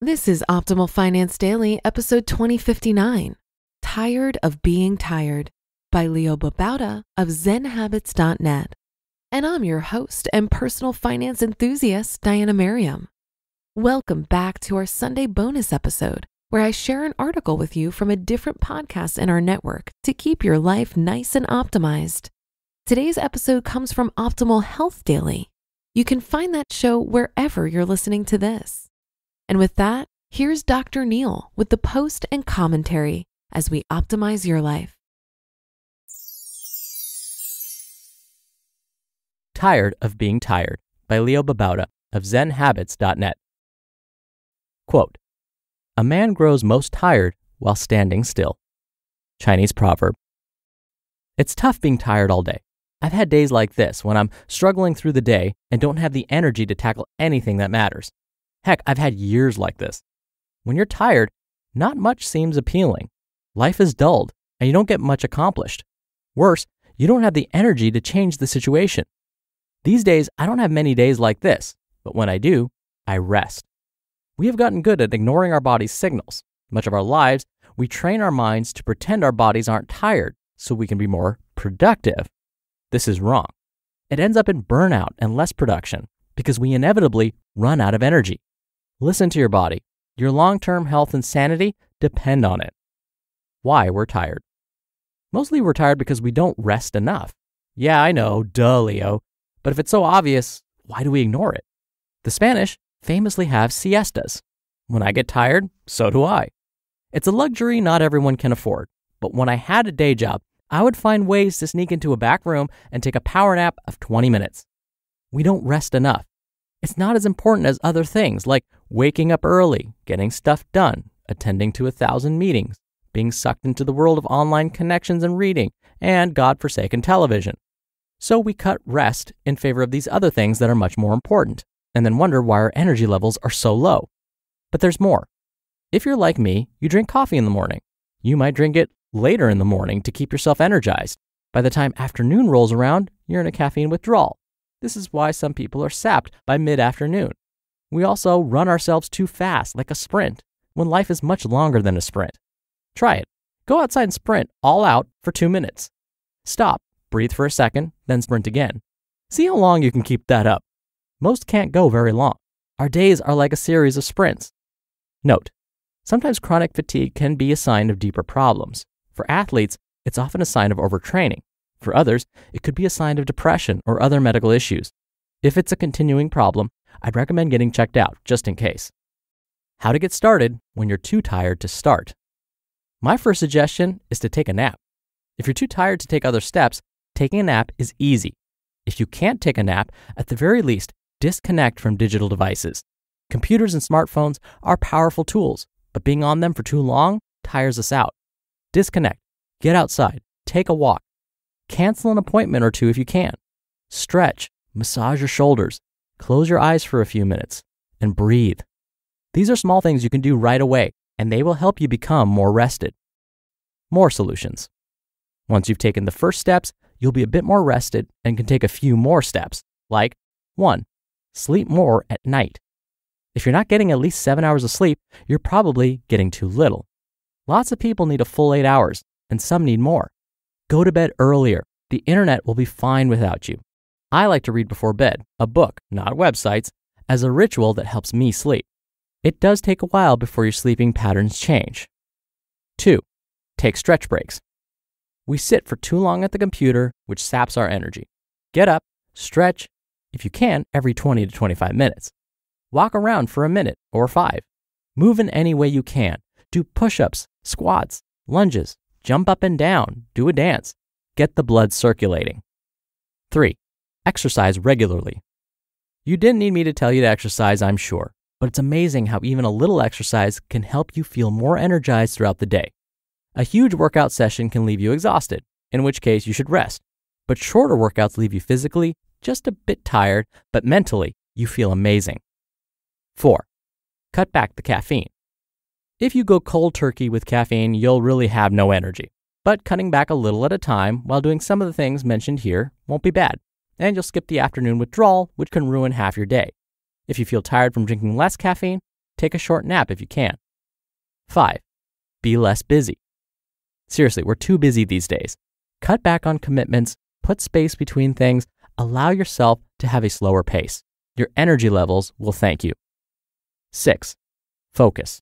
This is Optimal Finance Daily, episode 2059, Tired of Being Tired by Babauta of Zen Habits.net. And I'm your host and personal finance enthusiast, Diana Merriam. Welcome back to our Sunday bonus episode, where I share an article with you from a different podcast in our network to keep your life nice and optimized. Today's episode comes from Optimal Health Daily. You can find that show wherever you're listening to this. And with that, here's Dr. Neil with the post and commentary as we optimize your life. Tired of Being Tired by Babauta of Zen Habits.net. Quote, "A man grows most tired while standing still." Chinese proverb. It's tough being tired all day. I've had days like this when I'm struggling through the day and don't have the energy to tackle anything that matters. Heck, I've had years like this. When you're tired, not much seems appealing. Life is dulled and you don't get much accomplished. Worse, you don't have the energy to change the situation. These days, I don't have many days like this, but when I do, I rest. We have gotten good at ignoring our body's signals. Much of our lives, we train our minds to pretend our bodies aren't tired so we can be more productive. This is wrong. It ends up in burnout and less production because we inevitably run out of energy. Listen to your body. Your long-term health and sanity depend on it. Why we're tired. Mostly we're tired because we don't rest enough. Yeah, I know, duh, Leo. But if it's so obvious, why do we ignore it? The Spanish famously have siestas. When I get tired, so do I. It's a luxury not everyone can afford. But when I had a day job, I would find ways to sneak into a back room and take a power nap of 20 minutes. We don't rest enough. It's not as important as other things like waking up early, getting stuff done, attending to 1,000 meetings, being sucked into the world of online connections and reading, and godforsaken television. So we cut rest in favor of these other things that are much more important, and then wonder why our energy levels are so low. But there's more. If you're like me, you drink coffee in the morning. You might drink it later in the morning to keep yourself energized. By the time afternoon rolls around, you're in a caffeine withdrawal. This is why some people are sapped by mid-afternoon. We also run ourselves too fast, like a sprint, when life is much longer than a sprint. Try it. Go outside and sprint all out for 2 minutes. Stop, breathe for a second, then sprint again. See how long you can keep that up. Most can't go very long. Our days are like a series of sprints. Note, sometimes chronic fatigue can be a sign of deeper problems. For athletes, it's often a sign of overtraining. For others, it could be a sign of depression or other medical issues. If it's a continuing problem, I'd recommend getting checked out just in case. How to get started when you're too tired to start. My first suggestion is to take a nap. If you're too tired to take other steps, taking a nap is easy. If you can't take a nap, at the very least, disconnect from digital devices. Computers and smartphones are powerful tools, but being on them for too long tires us out. Disconnect, get outside, take a walk. Cancel an appointment or two if you can. Stretch, massage your shoulders, close your eyes for a few minutes, and breathe. These are small things you can do right away, and they will help you become more rested. More solutions. Once you've taken the first steps, you'll be a bit more rested and can take a few more steps, like 1. Sleep more at night. If you're not getting at least 7 hours of sleep, you're probably getting too little. Lots of people need a full 8 hours, and some need more. Go to bed earlier. The internet will be fine without you. I like to read before bed, a book, not websites, as a ritual that helps me sleep. It does take a while before your sleeping patterns change. 2. Take stretch breaks. We sit for too long at the computer, which saps our energy. Get up, stretch, if you can, every 20 to 25 minutes. Walk around for a minute or 5. Move in any way you can. Do push-ups, squats, lunges. Jump up and down, do a dance, get the blood circulating. 3. Exercise regularly. You didn't need me to tell you to exercise, I'm sure, but it's amazing how even a little exercise can help you feel more energized throughout the day. A huge workout session can leave you exhausted, in which case you should rest, but shorter workouts leave you physically just a bit tired, but mentally you feel amazing. 4. Cut back the caffeine. If you go cold turkey with caffeine, you'll really have no energy. But cutting back a little at a time while doing some of the things mentioned here won't be bad. And you'll skip the afternoon withdrawal, which can ruin half your day. If you feel tired from drinking less caffeine, take a short nap if you can. 5. Be less busy. Seriously, we're too busy these days. Cut back on commitments, put space between things, allow yourself to have a slower pace. Your energy levels will thank you. 6. Focus.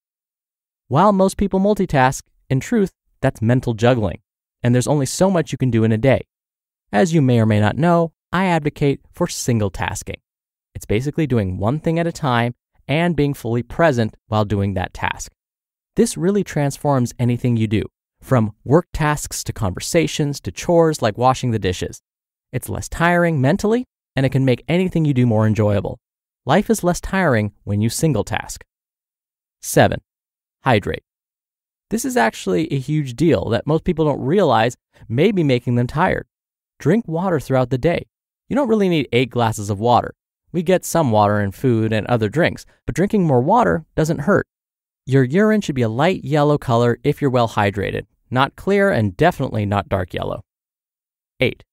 While most people multitask, in truth, that's mental juggling, and there's only so much you can do in a day. As you may or may not know, I advocate for single tasking. It's basically doing one thing at a time and being fully present while doing that task. This really transforms anything you do, from work tasks to conversations to chores like washing the dishes. It's less tiring mentally, and it can make anything you do more enjoyable. Life is less tiring when you single task. 7. Hydrate. This is actually a huge deal that most people don't realize may be making them tired. Drink water throughout the day. You don't really need 8 glasses of water. We get some water in food and other drinks, but drinking more water doesn't hurt. Your urine should be a light yellow color if you're well hydrated, not clear and definitely not dark yellow. 8.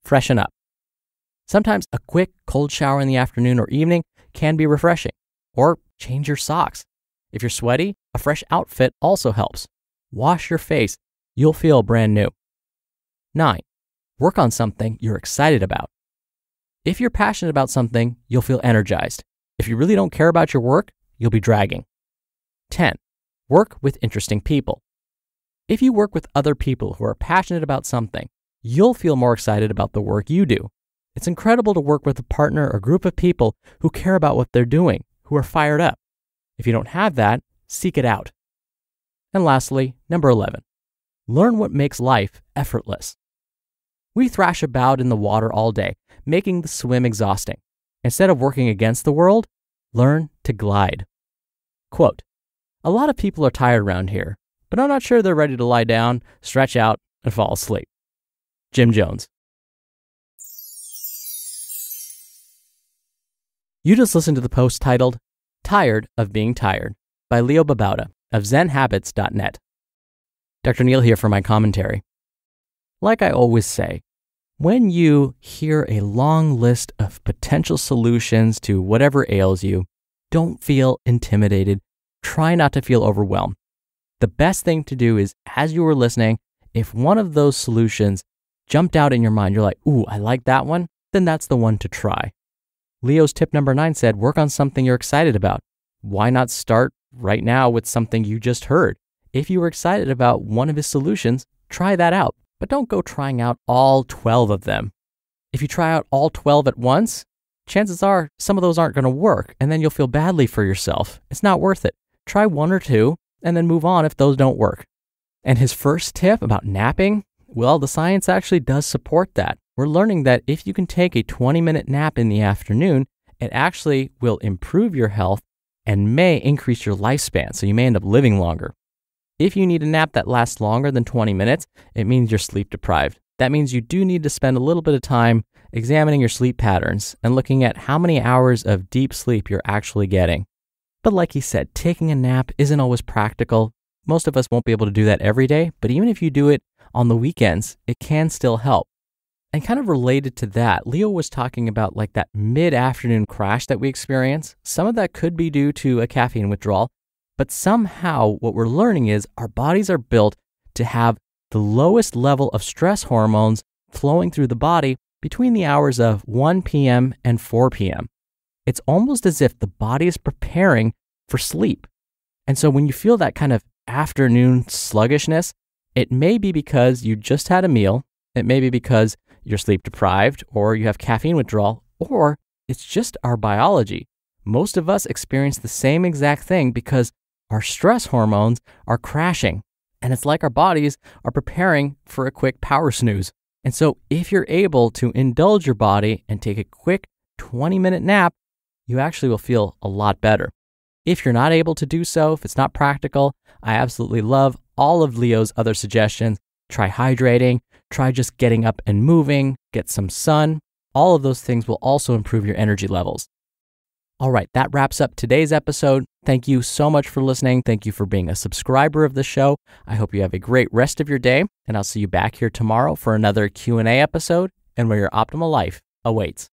Freshen up. Sometimes a quick cold shower in the afternoon or evening can be refreshing, or change your socks. If you're sweaty, a fresh outfit also helps. Wash your face. You'll feel brand new. 9. Work on something you're excited about. If you're passionate about something, you'll feel energized. If you really don't care about your work, you'll be dragging. 10. Work with interesting people. If you work with other people who are passionate about something, you'll feel more excited about the work you do. It's incredible to work with a partner or group of people who care about what they're doing, who are fired up. If you don't have that, seek it out. And lastly, number 11, learn what makes life effortless. We thrash about in the water all day, making the swim exhausting. Instead of working against the world, learn to glide. Quote, a lot of people are tired around here, but I'm not sure they're ready to lie down, stretch out, and fall asleep. Jim Jones. You just listened to the post titled, Tired of Being Tired by Leo Babauta of ZenHabits.net. Dr. Neil here for my commentary. Like I always say, when you hear a long list of potential solutions to whatever ails you, don't feel intimidated. Try not to feel overwhelmed. The best thing to do is, as you were listening, if one of those solutions jumped out in your mind, you're like, ooh, I like that one, then that's the one to try. Leo's tip number 9 said, work on something you're excited about. Why not start right now with something you just heard? If you were excited about one of his solutions, try that out, but don't go trying out all 12 of them. If you try out all 12 at once, chances are some of those aren't going to work, and then you'll feel badly for yourself. It's not worth it. Try 1 or 2, and then move on if those don't work. And his first tip about napping, well, the science actually does support that. We're learning that if you can take a 20-minute nap in the afternoon, it actually will improve your health and may increase your lifespan, so you may end up living longer. If you need a nap that lasts longer than 20 minutes, it means you're sleep deprived. That means you do need to spend a little bit of time examining your sleep patterns and looking at how many hours of deep sleep you're actually getting. But like he said, taking a nap isn't always practical. Most of us won't be able to do that every day, but even if you do it on the weekends, it can still help. And kind of related to that, Leo was talking about like that mid-afternoon crash that we experience. Some of that could be due to a caffeine withdrawal, but somehow what we're learning is our bodies are built to have the lowest level of stress hormones flowing through the body between the hours of 1 p.m. and 4 p.m. It's almost as if the body is preparing for sleep. And so when you feel that kind of afternoon sluggishness, it may be because you just had a meal, it may be because you're sleep deprived, or you have caffeine withdrawal, or it's just our biology. Most of us experience the same exact thing because our stress hormones are crashing, and it's like our bodies are preparing for a quick power snooze. And so if you're able to indulge your body and take a quick 20-minute nap, you actually will feel a lot better. If you're not able to do so, if it's not practical, I absolutely love all of Leo's other suggestions. Try hydrating, try just getting up and moving, get some sun. All of those things will also improve your energy levels. All right, that wraps up today's episode. Thank you so much for listening. Thank you for being a subscriber of the show. I hope you have a great rest of your day, and I'll see you back here tomorrow for another Q&A episode and where your optimal life awaits.